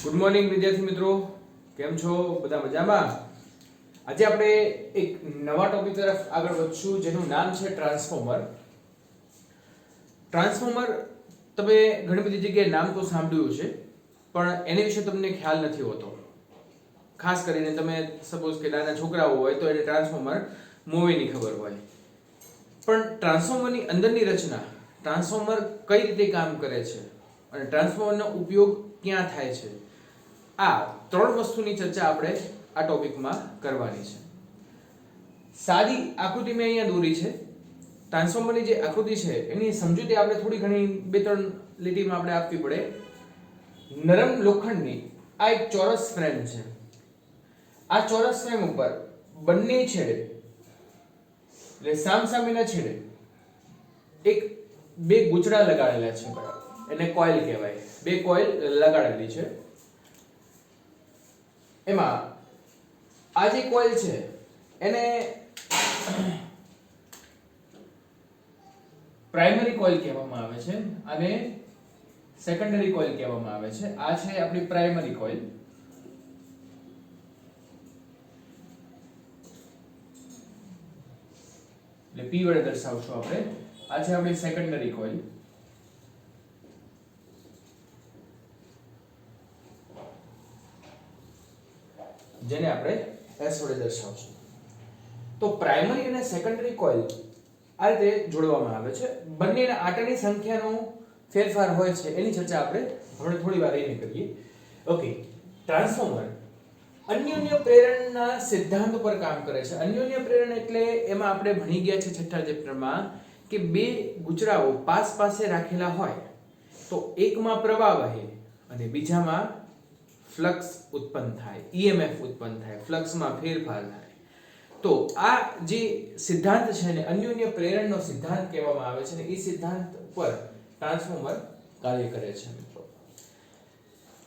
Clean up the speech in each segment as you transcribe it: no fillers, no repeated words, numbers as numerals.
Good morning વિદ્યાર્થી મિત્રો, કેમ છો? બધા મજામાં? આજે આપણે એક નવા ટોપિક તરફ આગળ વધશું જેનું નામ છે ટ્રાન્સફોર્મર. ટ્રાન્સફોર્મર તમે ઘણી બધી જગ્યાએ નામ તો સાંભળ્યું છે, પણ એની વિશે તમને ખ્યાલ નથી હોતો. ખાસ કરીને તમે સપોઝ કે નાના છોકરાઓ હોય તો એને ટ્રાન્સફોર્મર મૂવીની ખબર હોય, પણ ટ્રાન્સફોર્મરની અંદરની રચના, ટ્રાન્સફોર્મર કઈ રીતે કામ કરે છે અને ટ્રાન્સફોર્મરનો ઉપયોગ ક્યાં થાય છે, આ ત્રણ વસ્તુની ચર્ચા આપણે આ ટોપિકમાં કરવાની છે. સાદી આકૃતિ મેં અહીંયા દોરી છે. ટ્રાન્સફોર્મરની જે આકૃતિ છે એની સમજૂતી આપણે થોડી ઘણી 2-3 લીટીમાં આપણે આપવી પડે. નરમ લોખંડની આ એક ચોરસ ફ્રેમ છે. આ ચોરસ ફ્રેમ ઉપર બંને છેડે એટલે સામસામેના છેડે બે ગૂંચડા લગાડેલા છે. બરાબર, એને કોઇલ કહેવાય. બે કોઇલ લગાડેલી છે. એમાં આ જે કોઇલ છે એને પ્રાઇમરી કોઇલ કહેવામાં આવે છે અને સેકન્ડરી કોઇલ કહેવામાં આવે છે. આ છે આપણી પ્રાઇમરી કોઇલ. એટલે P વડે દર્શાવશું આપણે. આ છે આપણી સેકન્ડરી કોઇલ. જેને આપણે S વડે દર્શાવશું. તો પ્રાઇમરી અને સેકન્ડરી કોઇલ આ રીતે જોડવામાં આવે છે. બંનેના આટાની સંખ્યાનો ફેરફાર હોય છે એની ચર્ચા આપણે હવે થોડી વાર રહીને કરીએ. ઓકે, ટ્રાન્સફોર્મર અન્યોન્ય પ્રેરણના સિદ્ધાંત ઉપર કામ કરે છે. અન્યોન્ય પ્રેરણ એટલે એમાં આપણે ભણી ગયા છે 6થા ચેપ્ટરમાં કે બે ગૂંચડાઓ પાસે રાખેલા હોય તો એકમાં પ્રવાહ વહે અને બીજામાં ફ્લક્સ ઉત્પન્ન થાય, EMF ઉત્પન્ન થાય, ફ્લક્સમાં ફેરફાર થાય. તો આ જે સિદ્ધાંત છે ને અન્યોન્ય પ્રેરણનો સિદ્ધાંત કહેવામાં આવે છે ને એ સિદ્ધાંત પર ટ્રાન્સફોર્મર કાર્ય કરે છે મિત્રો.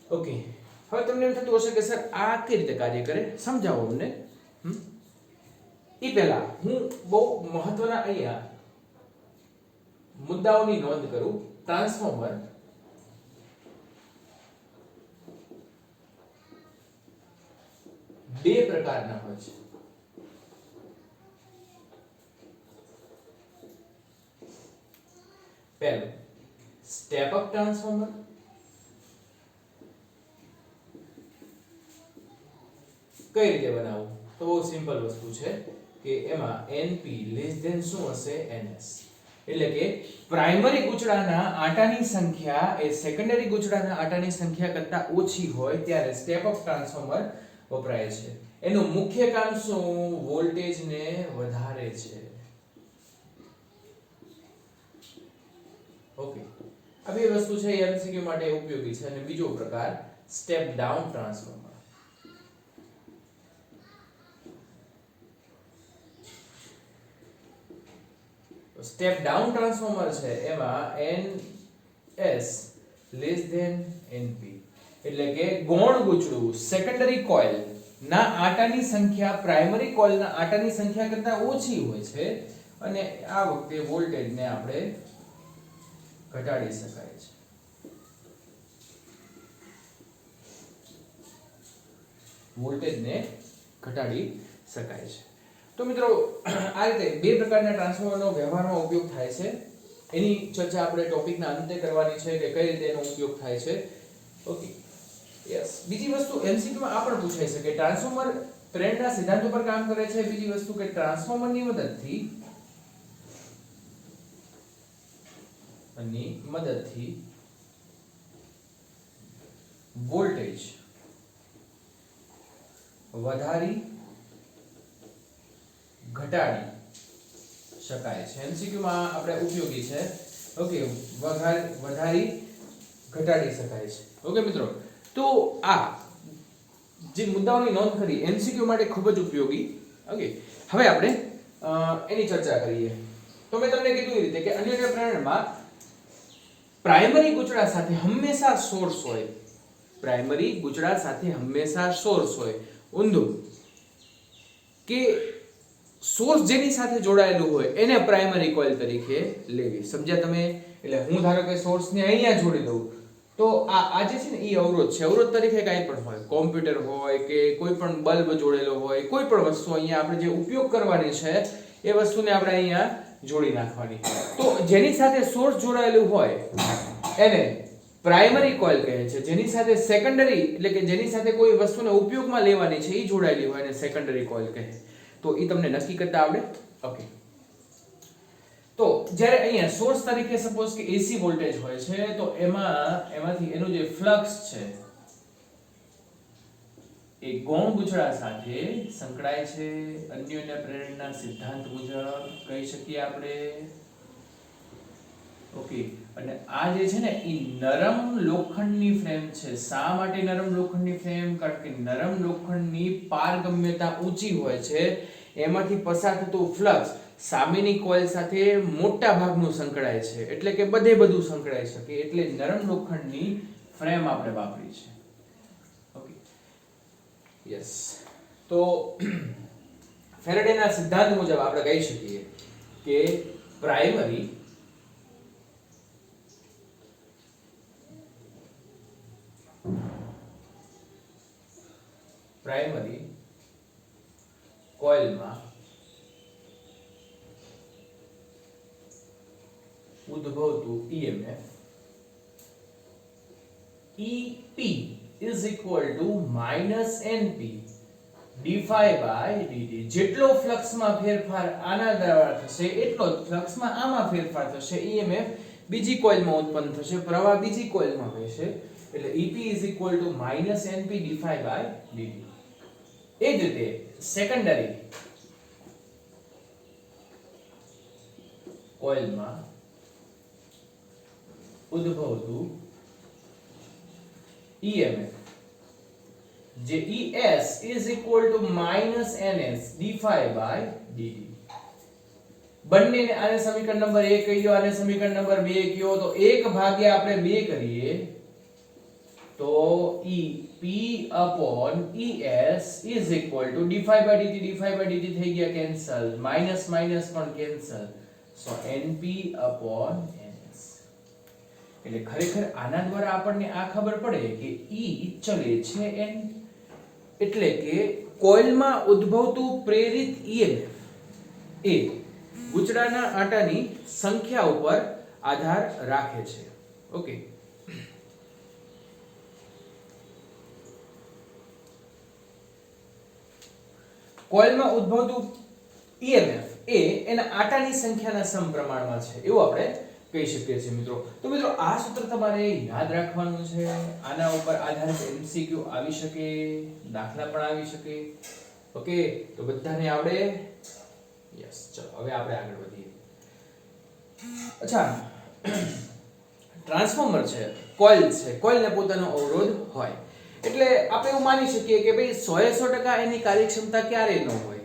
ઓકે, હવે તમને એમ થતું હશે કે સર આ કઈ રીતે કાર્ય કરે, સમજાવો અમને. એ પહેલા હું બહુ મહત્વના અહીંયા મુદ્દાઓની નોંધ કરું. ટ્રાન્સફોર્મર બે પ્રકારના હોય છે. પહેલું સ્ટેપ અપ ટ્રાન્સફોર્મર, કઈ રીતે બનાવવું? તો બહુ સિમ્પલ વસ્તુ છે કે એમાં NP શું હશે? NS. એટલે કે પ્રાઇમરી ગૂંચડાના આટાની સંખ્યા એ સેકન્ડરી ગૂંચડાના આટાની સંખ્યા કરતા ઓછી હોય ત્યારે સ્ટેપ અપ ટ્રાન્સફોર્મર વપરાય છે. એનું મુખ્ય કામ શું? વોલ્ટેજને વધારે છે. ઓકે, આ બે વસ્તુ છે MCQ માટે ઉપયોગી છે. અને બીજો પ્રકાર step down transformer. Step down transformer છે એમાં NS NP એટલે કે ગૌણ ગૂંચડું સેકન્ડરી કોઇલ ના આટાની સંખ્યા પ્રાઇમરી કોઇલના આટાની સંખ્યા કરતા ઓછી હોય છે અને આ વખતે વોલ્ટેજને આપણે ઘટાડી શકાય છે. વોલ્ટેજને ઘટાડી શકાય છે. તો મિત્રો આ રીતે બે પ્રકારના ટ્રાન્સફોર્મરનો વ્યવહારમાં ઉપયોગ થાય છે. એની ચર્ચા આપણે ટોપિકના અંતે કરવાની છે કે કઈ રીતે એનો ઉપયોગ થાય છે. Okay, yes. બીજી વસ્તુ MCQ માં આ પણ પૂછાઈ શકે. ટ્રાન્સફોર્મર પ્રેરણા સિદ્ધાંત ઉપર કામ કરે છે. બીજી વસ્તુ કે ટ્રાન્સફોર્મરની મદદથી વોલ્ટેજ વધારી ઘટાડી શકાય છે. MCQ માં આપણે ઉપયોગી છે. ઓકે, વધારી ઘટાડી શકાય છે. ઓકે મિત્રો, તો આ જે મુદ્દાઓની નોંધ કરી MCQ માટે ખૂબ જ ઉપયોગી. ઓકે, હવે આપણે એની ચર્ચા કરીએ. તો મેં તમને કીધું એ રીતે કે અન્યોન્ય પ્રેરણમાં પ્રાઇમરી ગૂંચડા સાથે હંમેશા સોર્સ હોય. પ્રાઇમરી ગૂંચડા સાથે હંમેશા સોર્સ હોય. ઊંધું કે સોર્સ જેની સાથે જોડાયેલું હોય એને પ્રાઇમરી કોઇલ તરીકે લેવી. સમજ્યા તમે? એટલે હું ધારો કે સોર્સને અહીંયા જોડી દઉં તો આ જે છે ને ઈ અવરોધ છે. અવરોધ તરીકે કાંઈ પણ હોય, કોમ્પ્યુટર હોય કે કોઈ પણ બલ્બ જોડેલો હોય, કોઈ પણ વસ્તુ અહીંયા આપણે જે ઉપયોગ કરવાની છે એ વસ્તુને આપણે અહીંયા જોડી નાખવાની. તો જેની સાથે સોર્સ જોડાયેલું હોય એને પ્રાઇમરી કોઇલ કહે છે. જેની સાથે સેકન્ડરી એટલે કે જેની સાથે કોઈ વસ્તુને ઉપયોગમાં લેવાની છે એ જોડાયેલી હોય એને સેકન્ડરી કોઇલ કહે. તો એ તમને નક્કી કરતા આવડે. ઓકે, તો જ્યારે અહીંયા સોર્સ તરીકે સપોઝ કે AC વોલ્ટેજ હોય છે તો એમાંથી એનું જે ફ્લક્સ છે એ ગૌણ ગૂંચળા સાથે સંકળાય છે. અન્યોન્ય પ્રેરણાના સિદ્ધાંત મુજબ કહી શકીએ આપણે. ઓકે, અને આ જે છે ને એ નરમ લોખંડની ફ્રેમ છે. શા માટે નરમ લોખંડની ફ્રેમ? કારણ કે નરમ લોખંડની પારગમ્યતા ઊંચી હોય છે, એમાંથી પસાર થતું ફ્લક્સ સામેની કોઇલ સાથે મોટા ભાગનું સંકળાય છે, એટલે કે બધું સંકળાઈ શકે, એટલે નરમ લોખંડની ફ્રેમ આપણે વાપરી છે. Okay, yes. તો ફેરાડેના સિદ્ધાંત મુજબ આપણે કહી શકીએ કે પ્રાઇમરી કોઇલમાં ઉદ્ભવતું EMF EP is equal to -NP d∅dt. જેટલો ફ્લક્સમાં ફેરફાર આના દ્વારા થશે એટલો જ ફ્લક્સમાં આમાં ફેરફાર થશે. EMF બીજી કોઇલમાં ઉત્પન્ન થશે, પ્રવાહ બીજી કોઇલમાં વહેશે, એટલે EP is equal to -NP d∅dt. એ જ રીતે સેકન્ડરી કોઇલમાં ઉદ્ભવતું EMF જે ES is equal to -NS d∅dt. બંનેને આને સમીકરણ નંબર 1 કહી દો, આને સમીકરણ નંબર 2 કહો, તો 1 ભાગ્યા આપણે 2 કરીએ તો EP upon ES is equal to d∅dt થઈ ગયા કેન્સલ, માઈનસ માઈનસ પણ કેન્સલ, સો NP upon NS. એટલે ખરેખર આના દ્વારા આપણને આ ખબર પડે કે E ચલે છે N, એટલે કે કોઇલમાં ઉદ્ભવતું પ્રેરિત EMF એ ગૂંચળાના આંટાની સંખ્યા ઉપર આધાર રાખે છે. ઓકે, કોઇલમાં ઉદ્ભવતું EMF એ એના આંટાની સંખ્યાના સમપ્રમાણમાં છે એવું આપણે કહી શકીએ છીએ મિત્રો. તો મિત્રો આ સૂત્ર તમારે યાદ રાખવાનું છે. આના ઉપર આધારિત MCQ આવી શકે, દાખલા પણ આવી શકે. ઓકે, તો બધાને આવડે? યસ. ચલો હવે આપણે આગળ વધીએ. અચ્છા, ટ્રાન્સફોર્મર છે, કોઇલ છે, કોઇલને પોતાનો અવરોધ હોય એટલે આપણે એવું માની શકીએ કે ભાઈ 100% એની કાર્યક્ષમતા ક્યારેય ન હોય.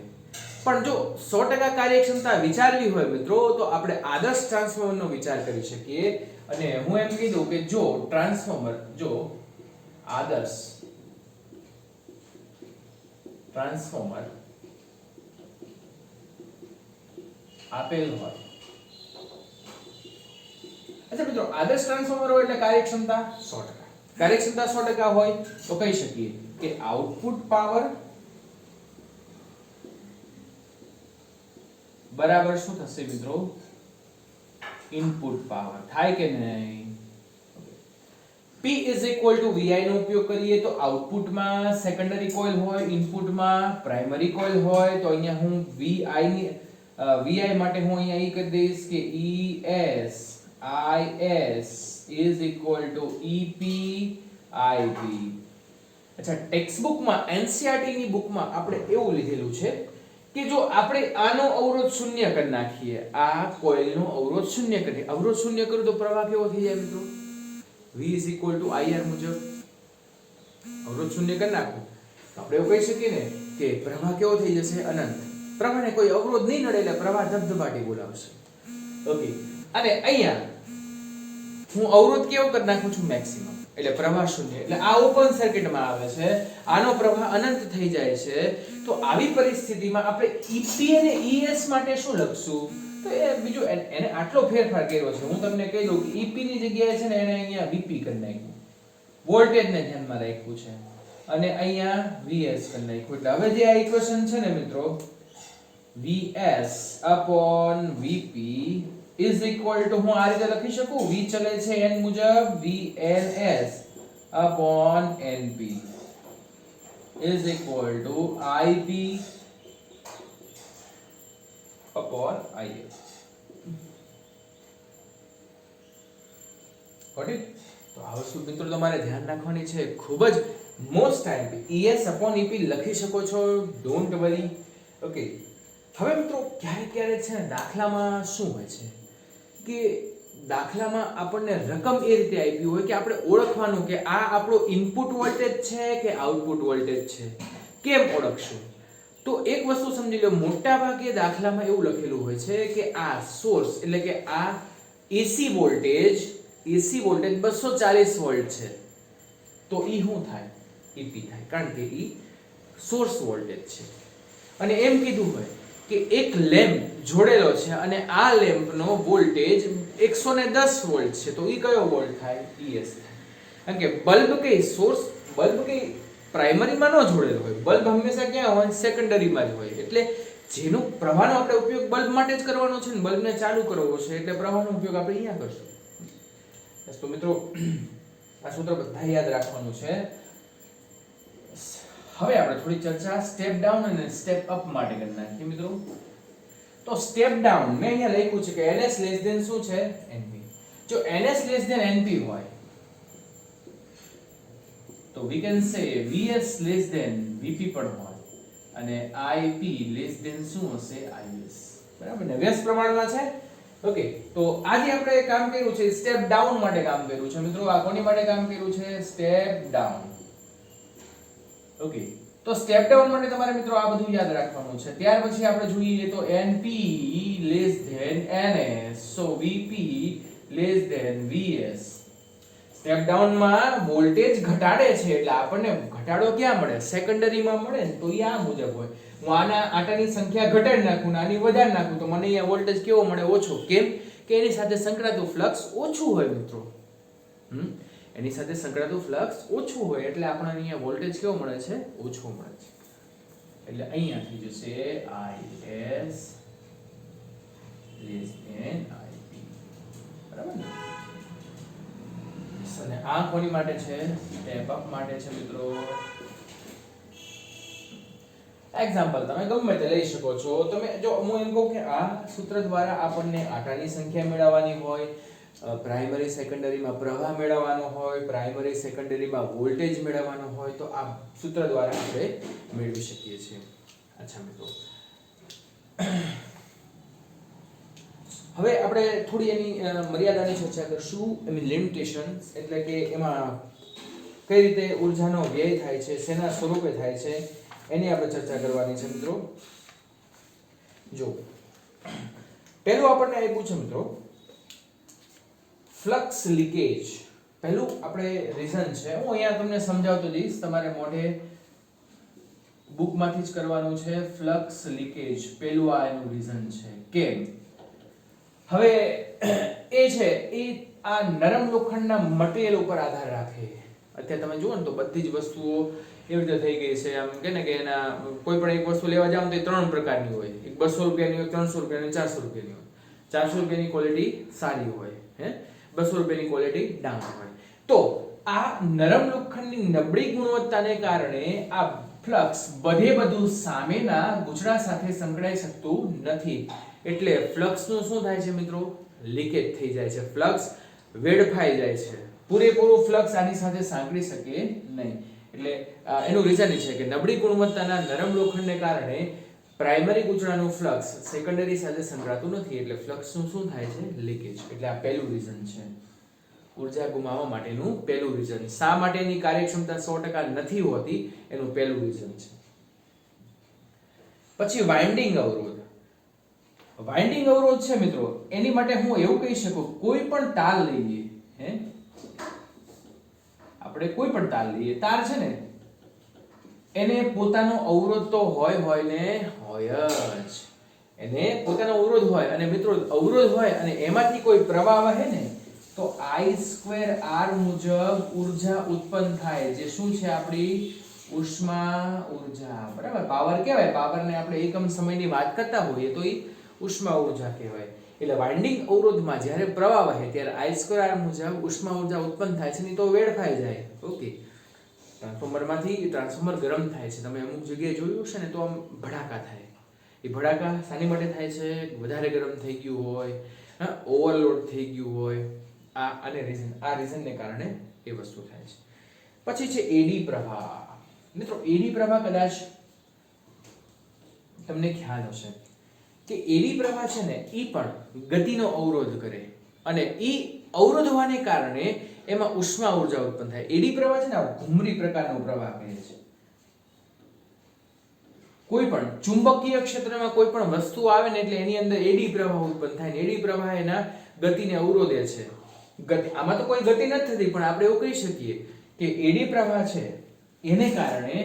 પણ જો 100% કાર્યક્ષમતા વિચારવી હોય મિત્રો તો આપણે આદર્શ ટ્રાન્સફોર્મરનો વિચાર કરી શકીએ. અને હું એમ કીધું કે જો આદર્શ ટ્રાન્સફોર્મર આપેલ હોય. અચ્છા મિત્રો, આદર્શ ટ્રાન્સફોર્મર હોય એટલે કાર્યક્ષમતા 100%. કાર્યક્ષમતા 100% હોય તો કહી શકીએ કે આઉટપુટ પાવર બરાબર શું થશે મિત્રો? Input power. થાય કે નહીં? P is equal to VI નો ઉપયોગ કરીએ તો આઉટપુટમાં સેકન્ડરી કોઇલ હોય, ઇનપુટમાં પ્રાઇમરી કોઇલ હોય. તો અહીંયા હું VI માટે હું અહીંયા એ કરી દઈશ કે ES IS is equal to EP IP. અચ્છા, ટેક્સ્ટ બુકમાં NCERT ની બુકમાં આપણે એવું લીધેલું છે કે જો આપણે આનો અવરોધ શૂન્ય કરી નાખીએ, આ કોઇલનો અવરોધ શૂન્ય કરીએ, અવરોધ શૂન્ય કરું તો પ્રવાહ કેવો થઈ જાય મિત્રો? V is equal to IR મુજબ. અવરોધ શૂન્ય કરી નાખો તો આપણે એવું કહી શકીએ ને કે પ્રવાહ કેવો થઈ જશે? અનંત. પ્રવાહને કોઈ અવરોધ નહીં નડે એટલે પ્રવાહ ધબધબાટી બોલાવશે. ઓકે, અને અહીંયા હું અવરોધ કેવો કરી નાખું છું? મેક્સિમમ, એટલે પ્રવાહ શૂન્ય. એટલે આ ઓપન સર્કિટમાં આવે છે, આનો પ્રવાહ અનંત થઈ જાય છે. તો આવી પરિસ્થિતિમાં આપણે EP અને ES માટે શું લખશું? તો તો એ બીજું એને આટલો ફેરફાર કર્યો છે. હું તમને કહી દઉં કે EP ની જગ્યાએ છે ને એને અહીંયા VP કરી નાખ્યું. વોલ્ટેજ ને ધ્યાનમાં રાખ્યું છે અને અહીંયા VS કરી નાખ્યું. એટલે હવે જે આ ઇક્વેશન છે ને મિત્રો VS upon VP is equal to હું આ રીતે લખી શકું V ચલે છે n મુજબ VNS upon NP is equal to IP upon IS. Got it? તો આ વસ્તુ મિત્રો તમારે ધ્યાન રાખવાની છે, ખૂબ જ most time ES upon EP લખી શકો છો, ડોન્ટ વરી. ઓકે, હવે મિત્રો ક્યારેક ક્યારેક છે ને દાખલામાં શું હોય છે કે દાખલામાં આપણને રકમ એ રીતે આપી હોય કે આપણે ઓળખવાનું કે આ આપણો ઇનપુટ વોલ્ટેજ છે કે આઉટપુટ વોલ્ટેજ છે. કેમ ઓળખશું? તો એક વસ્તુ સમજી લો, મોટા ભાગે દાખલામાં એવું લખેલું હોય છે કે આ સોર્સ એટલે કે આ AC વોલ્ટેજ 240 વોલ્ટ છે, તો ઈ શું થાય? EP થાય, કારણ કે ઈ સોર્સ વોલ્ટેજ છે. અને એમ કીધું હોય કે એક લેમ્પ જોડેલો છે અને આ લેમ્પનો વોલ્ટેજ 110 વોલ્ટ છે, તો ઈ કયો વોલ્ટ થાય? ES થાય. કારણ કે બલ્બ કઈ પ્રાઇમરીમાં ન જોડેલો હોય, બલ્બ હંમેશા ક્યાં હોય? સેકન્ડરીમાં જ હોય. એટલે જેનો પ્રવાહનો આપણે ઉપયોગ બલ્બ માટે જ કરવાનો છે ને, બલ્બને ચાલુ કરવો છે, એટલે પ્રવાહનો ઉપયોગ આપણે અહીંયા કરશું. તો મિત્રો આ સૂત્ર બધા યાદ રાખવાનું છે. હવે આપણે થોડી ચર્ચા સ્ટેપ ડાઉન અને સ્ટેપ અપ માટે કરી નાખીએ મિત્રો. તો સ્ટેપ ડાઉન મેં અહીંયા લખ્યું છે કે NS લેસ ધેન શું છે? NP. જો NS લેસ ધેન NP હોય તો we can say VS less than VP પણ હોય અને IP લેસ ધેન શું હશે? IS. બરાબર ને? વ્યસ્ત પ્રમાણમાં છે. ઓકે, તો આજે આપણે કામ કર્યું છે સ્ટેપ ડાઉન માટે કામ કર્યું છે મિત્રો. આ કોની માટે કામ કર્યું છે? Step down. ઓકે, તો સ્ટેપ ડાઉન માટે તમારે મિત્રો આ બધું યાદ રાખવાનું છે. ત્યાર પછી આપણે જોઈએ તો NP less than NS, so VP less than VS. Step down માં વોલ્ટેજ ઘટાડે છે એટલે આપણને ઘટાડો ક્યાં મળે? સેકન્ડરીમાં મળે ને, તો એ આ મુજબ હોય. હું આના આટાની સંખ્યા ઘટાડી નાખું ને આની વધારી નાખું તો મને અહીંયા વોલ્ટેજ કેવો મળે? ઓછો. કેમ કે એની સાથે સંકળાતું ફ્લક્સ ઓછું હોય મિત્રો. એની સાથે સંકળાતું ફ્લક્સ ઓછું હોય એટલે આપણને અહીંયા વોલ્ટેજ કેવો મળે છે? ઓછો મળે છે. એટલે અહીંયા થઈ જશે IS લેસ ધેન IP. બરાબર ને? અને આ કોની માટે છે? સ્ટેપ અપ માટે છે મિત્રો. એક્ઝામ્પલ તમે ગમે તે લઈ શકો છો. તમે જો હું એમ કહું કે આ સૂત્ર દ્વારા આપણને આટાની સંખ્યા મેળવવાની હોય, પ્રાઇમરી સેકન્ડરીમાં પ્રવાહ મેળવવાનો હોય, પ્રાઇમરી સેકન્ડરીમાં વોલ્ટેજ મેળવવાનો હોય, તો આ સૂત્ર દ્વારા આપણે મેળવી શકીએ છીએ. અચ્છા મિત્રો, હવે આપણે થોડી એની મર્યાદાની ચર્ચા કરશું, એની લિમિટેશન્સ, એટલે કે એમાં કઈ રીતે ઊર્જાનો વ્યય થાય છે, શેના સ્વરૂપે થાય છે, એની આપણે ચર્ચા કરવાની છે મિત્રો. જો પહેલું આપણને આપ્યું છે મિત્રો ફ્લક્સ લીકેજ. પહેલું આપણે રીઝન છે, હું અહીંયા તમને સમજાવતો જઈશ, તમારે મોઢે બુકમાંથી જ કરવાનું છે. ફ્લક્સ લીકેજ પહેલું આ એનું રીઝન છે. કેમ? હવે એ છે એ આ નરમ લોખંડના મટીરીયલ ઉપર આધાર રાખે. અત્યારે તમે જુઓ ને તો બધી જ વસ્તુઓ એવી રીતે થઈ ગઈ છે, આમ કે ને કે એના કોઈ પણ એક વસ્તુ લેવા જાવ તો એ ત્રણ પ્રકારની હોય. એક 200 રૂપિયાની હોય, 300 રૂપિયાની, 400 રૂપિયાની હોય. 400 રૂપિયાની ક્વોલિટી સારી હોય, 200 રૂપિયાની ક્વોલિટી ડાઉન હોય. તો આ નરમ લોખંડની નબળી ગુણવત્તાને કારણે આ ફ્લક્સ બધું સામેના ગૂંચળા સાથે સંકળાઈ શકતું નથી. એટલે ફ્લક્સનું શું થાય છે મિત્રો? લીકેજ થઈ જાય છે. ફ્લક્સ વેડફાઈ જાય છે. પૂરેપૂરું ફ્લક્સ આની સાથે સાંકળી શકે નહીં. એટલે એનું રીઝન એ છે કે નબળી ગુણવત્તાના નરમ લોખંડને કારણે પ્રાઇમરી ગૂંચળાનું ફ્લક્સ સેકન્ડરી સાથે સંકળાતું નથી. એટલે ફ્લક્સનું શું થાય છે? લીકેજ. એટલે આ પહેલું રીઝન છે, ઊર્જા ગુમાવવા માટેનું પહેલું રીઝન. શા માટે એની કાર્યક્ષમતા 100% નથી હોતી એનું પહેલું રીઝન છે. પછી વાઇન્ડિંગ અવરોધ. વાઇન્ડિંગ અવરોધ છે મિત્રો, એની માટે હું એવું કહી શકું, કોઈ પણ તાર લઈએ, આપણે કોઈ પણ તાર લઈએ, તાર છે ને એને પોતાનો અવરોધ તો હોય ને હોય જ. એને પોતાનો અવરોધ હોય અને મિત્રો અવરોધ હોય અને એમાંથી કોઈ પ્રવાહ વહે ને તો I2R મુજબ ઊર્જા ઉત્પન્ન થાય, જે શું છે આપણી ઉષ્મા ઊર્જા, બરાબર. પાવર કહેવાય, પાવરને આપણે એકમ સમયની વાત કરતા હોઈએ તો એ ઉષ્મા ઊર્જા કહેવાય. એટલે વાઇન્ડિંગ અવરોધમાં જ્યારે પ્રવાહ વહે ત્યારે I2R મુજબ ઉષ્મા ઊર્જા ઉત્પન્ન થાય છે, નહીં તો વેડફાઈ જાય. ઓકે, ટ્રાન્સફોર્મરમાંથી ટ્રાન્સફોર્મર ગરમ થાય છે, તમે અમુક જગ્યાએ જોયું હશે ને, તો આમ ભડાકા થાય. એ ભડાકા શાની માટે થાય છે? વધારે ગરમ થઈ ગયું હોય, ઓવરલોડ થઈ ગયું હોય, આ રીઝનને કારણે એ વસ્તુ થાય છે. પછી છે એડી પ્રવાહ. મિત્રો એડી પ્રવાહ કદાચ તમને ખ્યાલ હશે કે એડી પ્રવાહ છે ને ઈ પણ ગતિનો અવરોધ કરે અને ઈ અવરોધ હોવાને કારણે એમાં ઉષ્મા ઊર્જા ઉત્પન્ન થાય. એડી પ્રવાહ છે ને ઘૂમરી પ્રકારનો પ્રવાહ કહે છે. કોઈ પણ ચુંબકીય ક્ષેત્રમાં કોઈ પણ વસ્તુ આવે ને એટલે એની અંદર એડી પ્રવાહ ઉત્પન્ન થાય. એડી પ્રવાહ એના ગતિને અવરોધે છે. આમાં તો કોઈ ગતિ નથી થતી, પણ આપણે એવું કહી શકીએ કે એડી પ્રવાહ છે એને કારણે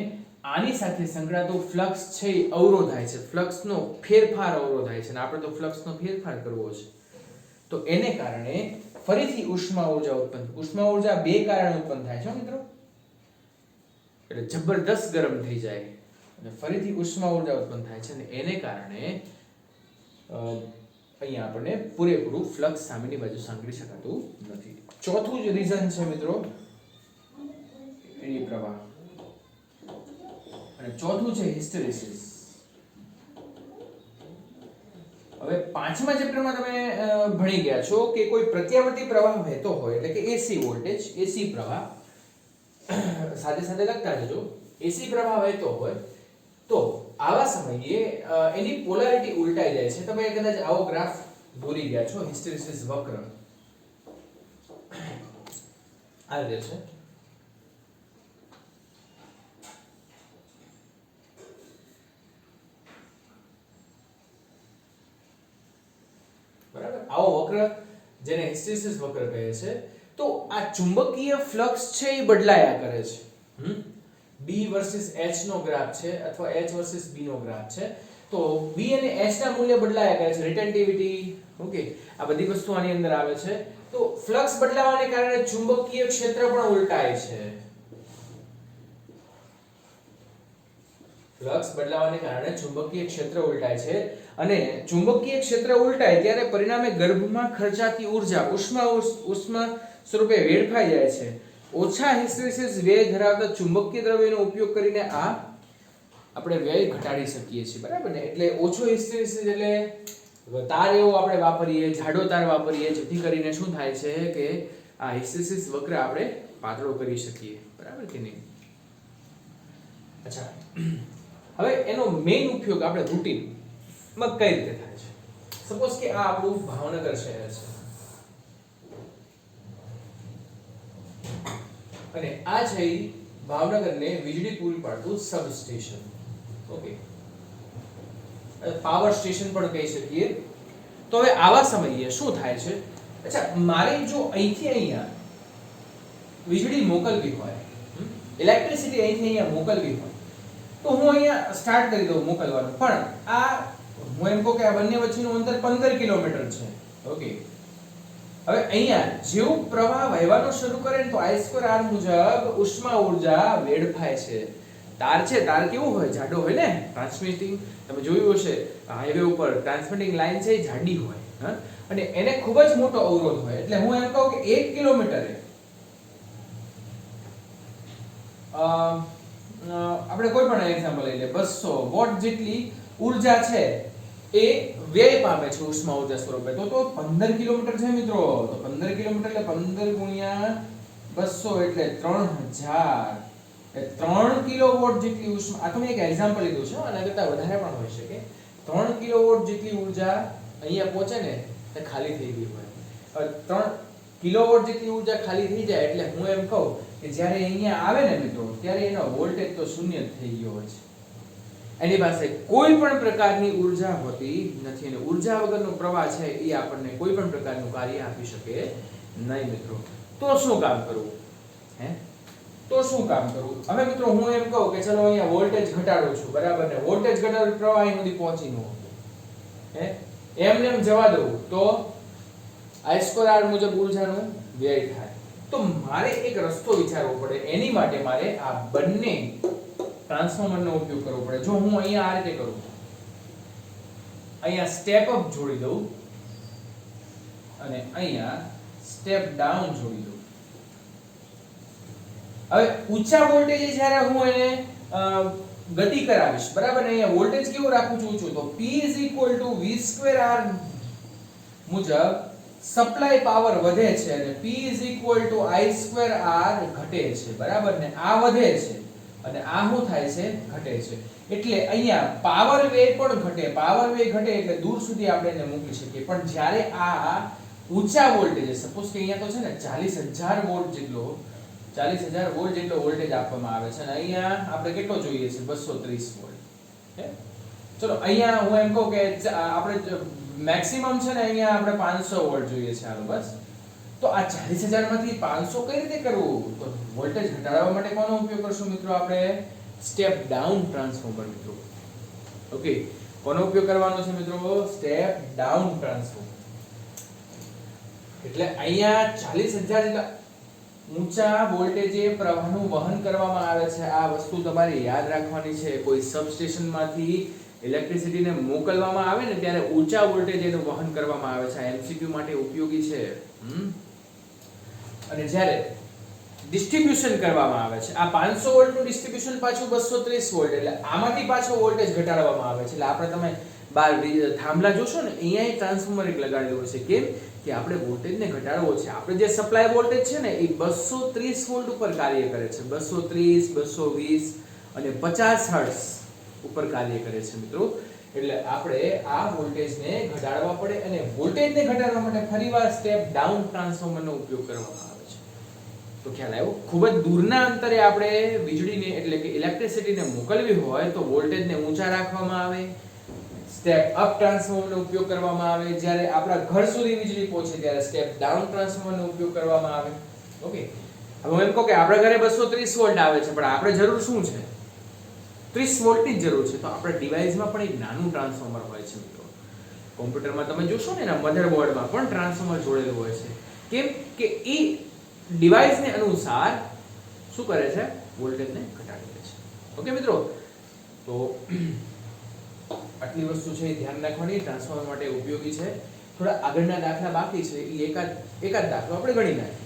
આની સાથે સંકળાતો ફ્લક્સ છે એ અવરોધાય છે. ફ્લક્સનો ફેરફાર અવરોધાય છે અને આપણે તો ફ્લક્સનો ફેરફાર કરવો છે, તો એને કારણે ફરીથી ઉષ્મા ઊર્જા ઉત્પન્ન. ઉષ્મા ઊર્જા બે કારણે ઉત્પન્ન થાય છે મિત્રો. એટલે જબરદસ્ત ગરમ થઈ જાય અને ફરીથી ઉષ્મા ઊર્જા ઉત્પન્ન થાય છે અને એને કારણે અહીંયા આપણને પૂરેપૂરું ફ્લક્સ સામેની બાજુ સાંકળી શકાતું નથી. ચોથું જ રીઝન છે મિત્રો એડી પ્રવાહ, અને ચોથું છે હિસ્ટેરેસિસ. હવે પાંચમા ચેપ્ટરમાં તમે ભણી ગયા છો કે કોઈ પ્રત્યાવર્તી પ્રવાહ વહેતો હોય એટલે કે એસી વોલ્ટેજ, એસી પ્રવાહ, સાથે સાથે લખતા જજો, એસી પ્રવાહ વહેતો હોય તો આવા સમયે એની પોલારિટી ઉલટાઈ જાય છે. તમે કદાચ આવો ગ્રાફ દોરી ગયા છો, હિસ્ટેરેસિસ વક્ર આ રીતે છે. બરાબર, આવો વક્ર જેને હિસ્ટેરેસિસ વક્ર કહે છે. તો આ ચુંબકીય ફ્લક્સ છે એ બદલાયા કરે છે. B વર્સિસ H નો ગ્રાફ છે અથવા H વર્સિસ B નો ગ્રાફ છે. તો B અને H ના મૂલ્ય બદલાયા કરે છે, રિટેન્ટિવિટી, ઓકે, આ બધી વસ્તુ આની અંદર આવે છે. તો ફ્લક્સ બદલાવાને કારણે ચુંબકીય ક્ષેત્ર પણ ઉલટાય છે. ફ્લક્સ બદલાવાને કારણે ચુંબકીય ક્ષેત્ર ઉલટાય છે અને ચુંબકીય ક્ષેત્ર ઉલટાય ત્યારે પરિણામે ગર્ભમાં ખર્ચાતી ઊર્જા ઉષ્મા સ્વરૂપે વેડફાઈ જાય છે. ઓછા હિસ્ટેરેસિસ વ્યય ધરાવતા ચુંબકીય દ્રવ્યનો ઉપયોગ કરીને આ આપણે વ્યય ઘટાડી શકીએ છીએ, બરાબર ને. એટલે ઓછો હિસ્ટેરેસિસ એટલે તાર એવો આપણે વાપરીએ, જાડો તાર વાપરીએ, જેથી કરીને શું થાય છે કે આ હિસ્ટેરેસિસ વક્ર આપણે પાતળો કરી શકીએ, બરાબર કે નહીં. અચ્છા, હવે એનો મેઇન ઉપયોગ આપણે રૂટીનમાં કઈ રીતે થાય છે? સપોઝ કે આ આપણું ભાવનગર શહેર છે અને આ છે ભાવનગરને વીજળી પૂરી પાડતું સબસ્ટેશન, ઓકે, પાવર સ્ટેશન પણ કહી શકીએ. તો હવે આવા સમયે શું થાય છે? અચ્છા, મારે જો અહીંથી અહીંયા વીજળી મોકલવી હોય, ઇલેક્ટ્રિસિટી અહીંથી અહીંયા મોકલવી હોય, તો હું અહીંયા સ્ટાર્ટ કરી દઉં મોકલવાનું, પણ આ હું એમ કહું કે આ બંને વચ્ચેનું અંતર 15 કિલોમીટર છે, ઓકે. હવે અહીંયા જેવું પ્રવાહ વહેવાનો શરૂ કરે ને તો I2R મુજબ ઉષ્મા ઊર્જા વેડફાય છે. તાર છે, તાર કેવું હોય? જાડો હોય ને. ટ્રાન્સમિટિંગ તમે જોયું હશે હાઈવે ઉપર ટ્રાન્સમિટિંગ લાઈન છે એ જાડી હોય, હા, અને એને ખૂબ જ મોટો અવરોધ હોય. એટલે હું એમ કહું કે 1 કિલોમીટરે આપણે કોઈ પણ એક્ઝામ્પલ લઈ લે, 200 વોટ જેટલી ઊર્જા છે એ વ્યય પામે છે ઉષ્મા ઊર્જા સ્વરૂપે. તો 15 કિલોમીટર છે મિત્રો. તો 15 કિલોમીટર એટલે 15 ગુણ્યા 200 એટલે 3000, એટલે 3 કિલોવોટ જેટલી ઉષ્મા. આ તો મેં એક એક્ઝામ્પલ લીધું છે, આના કરતા વધારે પણ હોઈ શકે. 3 કિલોવોટ જેટલી ઊર્જા અહીંયા પહોંચે ને તે ખાલી થઈ ગઈ હોય. 3 કિલોવોટ જેટલી ઊર્જા ખાલી થઈ જાય એટલે હું એમ કહું કે જ્યારે અહીંયા આવે ને મિત્રો ત્યારે એનો વોલ્ટેજ તો શૂન્ય જ થઈ ગયો હોય છે. એની પાસે કોઈ પણ પ્રકારની ઊર્જા હોતી નથી અને ઊર્જા વગરનો પ્રવાહ છે એ આપણને કોઈ પણ પ્રકારનું કાર્ય આપી શકે નહીં મિત્રો. તો શું કામ કરવું? તો શું કામ કરવું? હવે મિત્રો હું એમ કહું કે ચલો અહીંયા વોલ્ટેજ ઘટાડું છું, બરાબર ને. વોલ્ટેજ ઘટાડું, પ્રવાહ અહીં સુધી પહોંચી ન હે એમને એમ જવા દઉં તો I²R મુજબ ઊર્જાનું વ્યય થાય. તો મારે એક રસ્તો વિચારવો પડે, એની માટે મારે આ બંને ટ્રાન્સફોર્મરનો ઉપયોગ કરવો પડે. જો હું અહીંયા આ રીતે કરું, અહીંયા સ્ટેપ અપ જોડી દઉં અને અહીંયા સ્ટેપ ડાઉન જોડી દઉં. હવે ઊંચા વોલ્ટેજે જ્યારે હું એને ગતિ કરાવીશ, બરાબર ને, અહીંયા વોલ્ટેજ કેવો રાખું છું ઊંચું, તો P V²R મુજબ સપ્લાય પાવર વધે છે અને P I²R ઘટે છે, બરાબર ને. આ વધે છે અને આ શું થાય છે, ઘટે છે. એટલે અહીંયા પાવર વે પણ ઘટે. પાવર વે ઘટે એટલે દૂર સુધી આપણે એને મૂકી શકીએ. પણ જ્યારે આ ઊંચા વોલ્ટેજ, સપોઝ કે અહીંયા તો છે ને 40000 વોલ્ટ જેટલો 40000 વોલ્ટ જેટલો વોલ્ટેજ આપવામાં આવે છે અને અહીંયા આપણે કેટલો જોઈએ છે, 230 વોલ્ટ. હે ચલો અહીંયા હું એમ કહું કે આપણે મેક્સિમમ છે ને અહીંયા આપણે 500 વોલ્ટ જોઈએ છે. હાલો બસ. તો આ 40000 માંથી 500 કઈ રીતે કરવું? તો વોલ્ટેજ ઘટાડવા માટે કોનો ઉપયોગ કરશું મિત્રો? આપણે સ્ટેપ ડાઉન ટ્રાન્સફોર્મર મિત્રો. ઓકે, કોનો ઉપયોગ કરવાનો છે મિત્રો? Step down transformer. એટલે અહીંયા 40000 જેટલા ઊંચા વોલ્ટેજે પ્રવાહનું વહન કરવામાં આવે છે. આ વસ્તુ તમારે યાદ રાખવાની છે. કોઈ સબસ્ટેશનમાંથી ઇલેક્ટ્રિસિટીને મોકલવામાં આવે ને ત્યારે ઊંચા વોલ્ટેજ એનું વહન કરવામાં આવે છે. આ એમસીક્યુ માટે ઉપયોગી છે. અને જ્યારે ડિસ્ટ્રીબ્યુશન કરવામાં આવે છે, આ 500 વોલ્ટનું ડિસ્ટ્રીબ્યુશન પાછું 230 વોલ્ટ, એટલે આમાંથી પાછો વોલ્ટેજ ઘટાડવામાં આવે છે. એટલે આપણે તમે બાર થાંભલા જોશો ને, અહીંયા ટ્રાન્સફોર્મર એક લગાડેલું છે. કેમ કે આપણે વોલ્ટેજને ઘટાડવો છે. આપણે જે સપ્લાય વોલ્ટેજ છે ને એ 230 વોલ્ટ ઉપર કાર્ય કરે છે. 230, 220 અને 50 હર્ટ્ઝ ઉપર કાર્ય કરે છે મિત્રો. એટલે આપણે આ વોલ્ટેજને ઘટાડવા પડે અને વોલ્ટેજને ઘટાડવા માટે ફરીવાર સ્ટેપ ડાઉન ટ્રાન્સફોર્મરનો ઉપયોગ કરવામાં આવે છે. તો ખ્યાલ આવ્યો? ખૂબ જ દૂરના અંતરે આપણે વીજળીને એટલે કે ઇલેક્ટ્રિસિટીને મોકલવી હોય તો વોલ્ટેજને ઊંચા રાખવામાં આવે. સ્ટેપ અપ ટ્રાન્સફોર્મરનો ઉપયોગ કરવામાં આવે. જ્યારે આપણા ઘર સુધી વીજળી પહોંચે ત્યારે સ્ટેપ ડાઉન ટ્રાન્સફોર્મરનો ઉપયોગ કરવામાં આવે. ઓકે, હવે હું એમ કહું કે આપણા ઘરે 230 વોલ્ટ આવે છે, પણ આપણે જરૂર શું છે? 30 વોલ્ટની જ જરૂર છે. તો આપણે ડિવાઇસમાં પણ એક નાનું ટ્રાન્સફોર્મર હોય છે મિત્રો. કોમ્પ્યુટરમાં તમે જોશો ને એના મધરબોર્ડમાં પણ ટ્રાન્સફોર્મર જોડેલું હોય છે. કેમ કે એ ડિવાઇસને અનુસાર શું કરે છે? વોલ્ટેજને ઘટાડી દે છે. ઓકે મિત્રો, તો આટલી વસ્તુ છે એ ધ્યાન રાખવાની, ટ્રાન્સફોર્મર માટે ઉપયોગી છે. થોડા આગળના દાખલા બાકી છે, એ એકાદ દાખલો આપણે ગણી નાખીએ.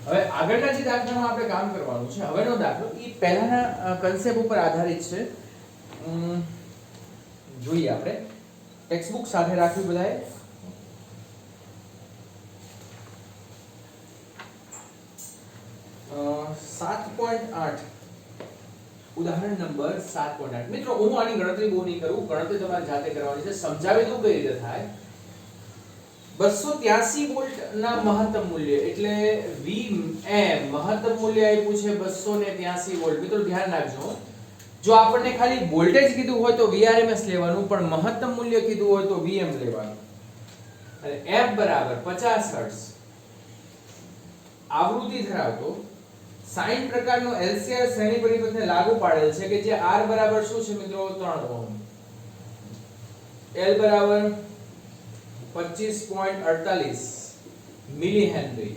હવે આગળના જે દાખલામાં આપણે કામ કરવાનું છે, હવેનો દાખલો એ પહેલાના કન્સેપ્ટ ઉપર આધારિત છે. જોઈએ આપણે ટેક્સ્ટબુક સાથે રાખ્યું બધાએ. ઉદાહરણ નંબર 7.8. મિત્રો હું આની ગણતરી બહુ નહીં કરું, ગણતરી તમારે જાતે કરવાની છે. સમજાવી દઉં કઈ રીતે થાય. 283 વોલ્ટ ના મહત્તમ મૂલ્ય એટલે Vm મહત્તમ મૂલ્ય આપ્યું છે 283 વોલ્ટ. મિત્રો ધ્યાન રાખજો, જો આપણને ખાલી વોલ્ટેજ કીધું હોય તો Vrms લેવાનું, પણ મહત્તમ મૂલ્ય કીધું હોય તો Vm લેવાનું. અને f બરાબર 50 હર્ટ્ઝ આવૃત્તિ ધરાવતો સાઇન પ્રકારનો LCR શ્રેણી પરિપથને લાગુ પાડેલ છે કે જે R બરાબર શું છે મિત્રો? 3 ઓહમ, L બરાબર 25.48 મિલી હેનરી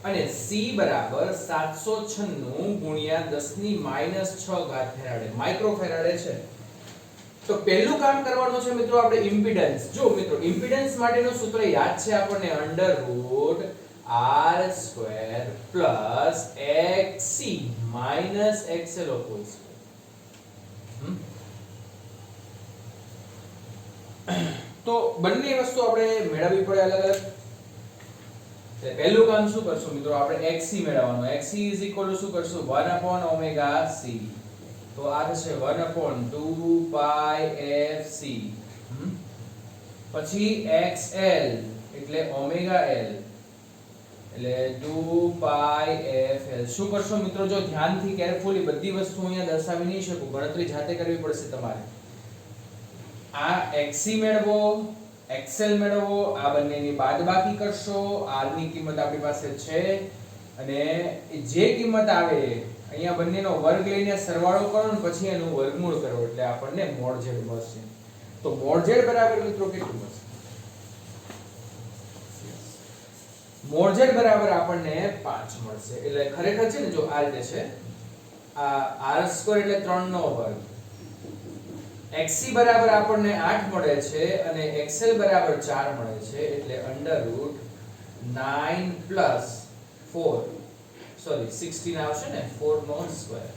અને C બરાબર 796 ગુણ્યા 10⁻6 ફેરાડે માઇક્રોફેરાડે છે. તો પહેલું કામ કરવાનું છે મિત્રો આપણે ઇમ્પિડન્સ. જો મિત્રો ઇમ્પિડન્સ માટેનું સૂત્ર યાદ છે આપણને, √R² XC XL whole square. તો બંને વસ્તુ આપણે મેળવવી પડે અલગ અલગ. પહેલું કામ શું કરશું મિત્રો? આપણે XC મેળવવાનું. XC શું કરશું? 1/ωc. તો આ થશે 1/2πfc. પછી XL એટલે ઓમેગા એલ એટલે 2 પાઈ એફ એલ. શું કરશો મિત્રો? જો ધ્યાનથી કેરફુલી બધી વસ્તુ અહીંયા દર્શાવી નહીં શકું, ગણતરી જાતે કરવી પડશે તમારે. આ એક્સી મેળવો, એક્સેલ મેળવો, આ બંનેની બાદબાકી કરશો, આર ની કિંમત આપણી પાસે છે અને જે કિંમત આવે અહીંયા બંનેનો વર્ગ લઈને સરવાળો કરો ને પછી એનું વર્ગમૂળ કરો એટલે આપણને મોડ z મળશે. તો મોડ z બરાબર મિત્રો કેટલું મળશે? મોડ z બરાબર આપણને 5 મળશે. એટલે ખરેખર છે ને જો આ રીતે છે, આ r² એટલે 3 નો વર્ગ, xc બરાબર આપણને 8 મળે છે અને xl બરાબર 4 મળે છે એટલે √9 4 સોરી 16 આવશે ને, 4 નો સ્ક્વેર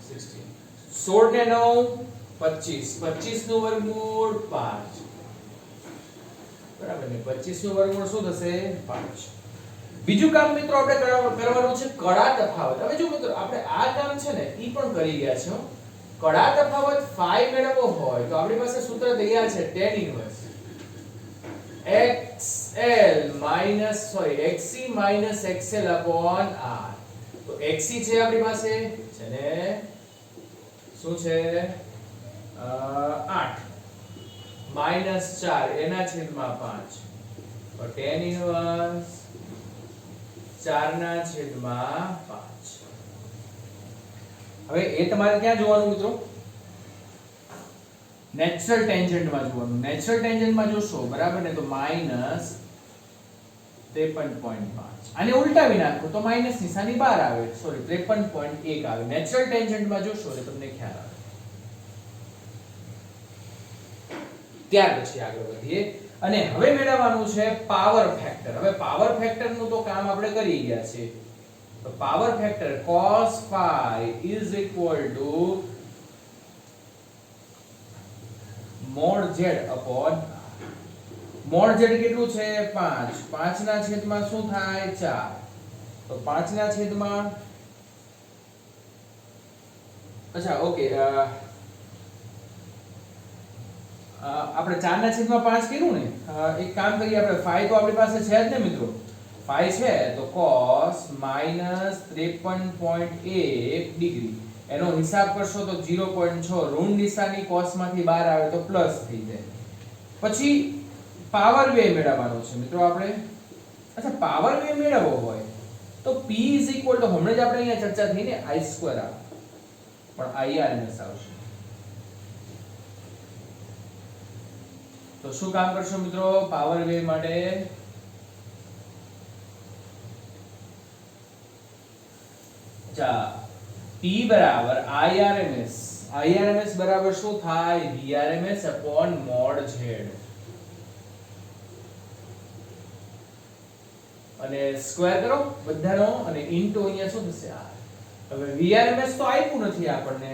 16. 16 ને 9 25, 25 નું વર્ગમૂળ 5 બરાબર ને, 25 નું વર્ગમૂળ શું થશે? 5. બીજું કામ મિત્રો આપણે કરવાનું છે કડા તફાવત. હવે જો મિત્રો આપણે આ કામ છે ને ઈ પણ કરી ગયા છે. કડા તફાવત phi મેળવવો હોય તો આપણી પાસે સૂત્ર તૈયાર છે, tan inverse xc minus xl upon r. તો xc છે આપણી પાસે છે ને શું છે 8 minus 4 એના છેદમાં 5 તો tan ઇન્વર્સ 4 ના છેદમાં 5. હવે એ તમારે ક્યાં જોવાનું મિત્રો? નેચરલ ટેન્જન્ટ માં જોવાનું. નેચરલ ટેન્જન્ટ માં જોશો બરાબર ને તો -53.5. આને ઉલટાવી નાખો તો માઈનસ નિશાની બહાર આવે, સોરી 53.1 આવે. નેચરલ ટેન્જન્ટ માં જોશો એટલે તમને ખ્યાલ આવે. ત્યાર પછી આગળ વધીએ અને હવે મેળવવાનું છે પાવર ફેક્ટર. હવે પાવર ફેક્ટર નું તો કામ આપણે કરી ગયા છે. તો power factor cos phi is equal to mod z upon r. mod z કેટલું છે? 5. 5 ના છેદમાં શું થાય? 4. તો 5 ના છેદમાં અચ્છા ઓકે આપણે 4 ના છેદમાં 5 કર્યું ને. એક કામ કરીએ આપણે, phi તો આપણી પાસે છે જ ને મિત્રો. phi છે તો cos -53.1 ડિગ્રી એનો હિસાબ કરશો તો 0.6 ઋણ નિશાની cos માંથી બહાર આવે તો પ્લસ થઈ જાય. પછી પાવર વે મેળવવાનો છે મિત્રો આપણે. અચ્છા પાવર વે મેળવવો હોય તો p હમણાં જ આપણે અહીંયા ચર્ચા થઈ ને i² આવે પણ irms આવશે. તો શું કામ કરશો મિત્રો પાવર વે માટે? P બરાબર irms બરાબર શું થાય? vrms upon mod z અને સ્ક્વેર કરો બધાનો અને ઇન્ટુ અહીંયા શું થશે r. હવે vrms તો આપ્યું નથી આપણને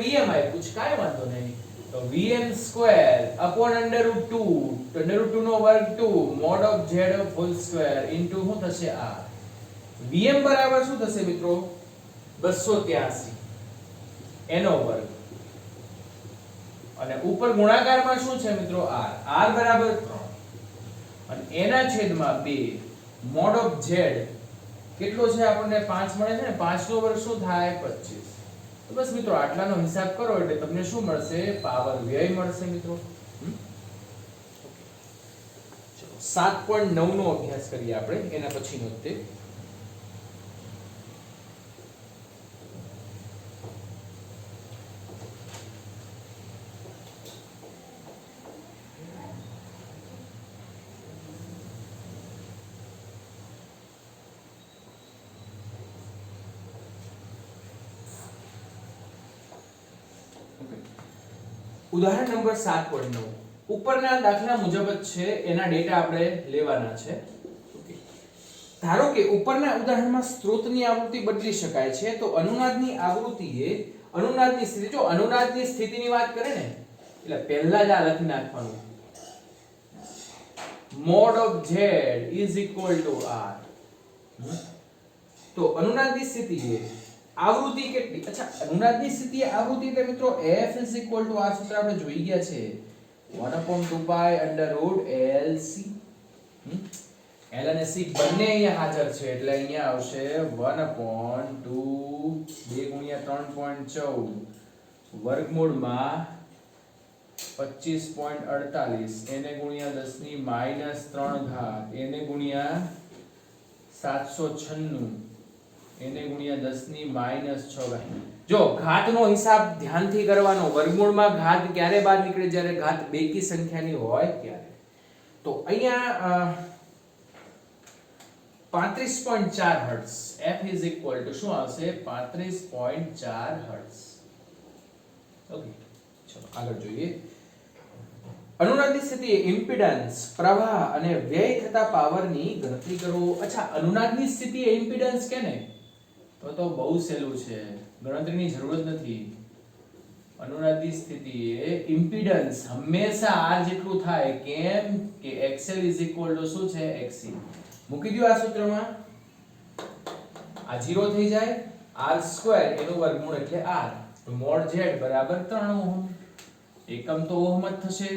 vm આપ્યું છે, કાઈ વાંધો નહીં. તો vm સ્ક્વેર upon √2 તો √2 નો વર્ગ 2 mod of z whole square into શું થશે r. vm બરાબર શું થશે મિત્રો? 283 એનો વર્ગ અને ઉપર ગુણાકારમાં શું છે મિત્રો? r. r બરાબર 3 અને એના છેદમાં 2 mod of z કેટલો છે આપણને? 5 મળે છે ને. 5 નો વર્ગ શું થાય? 25. તો બસ મિત્રો આટલાનો હિસાબ કરો એટલે તમને શું મળશે? પાવર વ્યય મળશે મિત્રો. ચલો 7.9 નો અભ્યાસ કરીએ આપણે એના પછીનો તે. ઉદાહરણ નંબર 7.9 ઉપરના દાખલા મુજબ જ છે, એના ડેટા આપણે લેવાના છે. ધારો કે ઉપરના ઉદાહરણમાં સ્ત્રોતની આવૃત્તિ બદલી શકાય છે તો અનુનાદની આવૃત્તિએ અનુનાદની સ્થિતિ, જો અનુનાદની સ્થિતિની વાત કરે ને એટલે પહેલા જ આ લખી નાખવાનું mod of z is equal to r. તો અનુનાદની સ્થિતિએ આવૃત્તિ કેટલી? અચ્છા અનુનાદની સ્થિતિએ આવૃત્તિ એટલે મિત્રો f is equal to r સૂત્ર આપણે જોઈ ગયા છે. 1/2 √LC. L અને C બંને અહીંયા હાજર છે એટલે અહીંયા આવશે 1/2 2 * 3.14 વર્ગમૂળમાં 25.48 એને ગુણ્યા 10 ની -3 ઘાત એને ગુણ્યા 796 એને ગુણ્યા 10 ની -6 ઘાત. જો ઘાતનો હિસાબ ધ્યાનથી કરવાનો. વર્ગમૂળમાં ઘાત ક્યારે બહાર નીકળે? જ્યારે ઘાત બેકી સંખ્યાની હોય ત્યારે. તો અહીંયા 35.4 હર્ટ્ઝ f શું આવશે? 35.4 હર્ટ્ઝ. ઓકે, ચલો આગળ જોઈએ. અનુનાદની સ્થિતિએ ઇમ્પિડન્સ, પ્રવાહ અને વ્યય થતા પાવરની ગણતરી કરો. અચ્છા, અનુનાદની સ્થિતિએ ઇમ્પિડન્સ કે ને? તો બહુ સહેલું છે, ગણતરીની જરૂર જ નથી. અનુનાદની સ્થિતિએ ઇમ્પિડન્સ હંમેશા r જેટલું થાય. કેમ કે xl શું છે? xc. મૂકી દો આ સૂત્રમાં. આ 0 થઈ જાય. r² એનું વર્ગમૂળ એટલે r. તો mod z બરાબર 3 ઓહમ. એકમ તો ઓહમ જ થશે.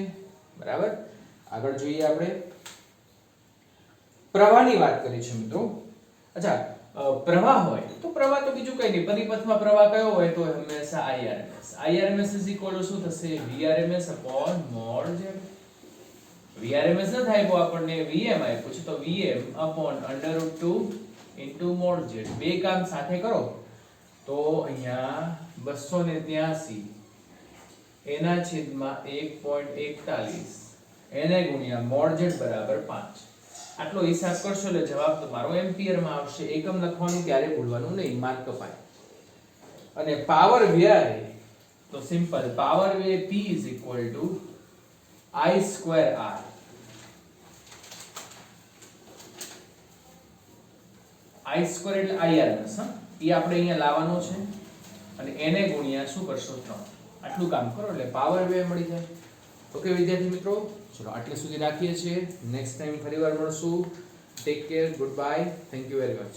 બરાબર. આગળ જોઈએ આપણે. પ્રવાહની વાત કરી છે મિત્રો. અચ્છા, પ્રવાહ હોય તો પ્રવાહ તો બીજું કઈ નહીં. પરિપથમાં પ્રવાહ કયો હોય? તો હંમેશા Irms. Irms શું થશે? Vrms mod z. Vrms ન થાય તો આપણને Vm આપ્યું છે તો Vm √2 mod z. બે કામ સાથે કરો તો અહીંયા 283 એના છેદમાં 1.41 એને ગુણ્યા mod z બરાબર 5. આટલો હિસાબ કરશો એટલે જવાબ તમારો એમ્પિયરમાં આવશે. એકમ લખવાનું ક્યારે ભૂલવાનું નહીં, માર્ક કપાય. અને પાવર વ્યય તો સિમ્પલ. પાવર વ્યય P I2R. I2 એટલે Irms. એ આપણે અહીંયા લાવવાનો છે અને એને ગુણ્યા શું કરશો? 3. આટલું કામ કરો એટલે પાવર વ્યય મળી જાય. ઓકે વિદ્યાર્થી મિત્રો, ચલો આટલે સુધી રાખીએ છીએ. નેક્સ્ટ ટાઈમ ફરીવાર મળશું. Take care, good bye, thank you very much.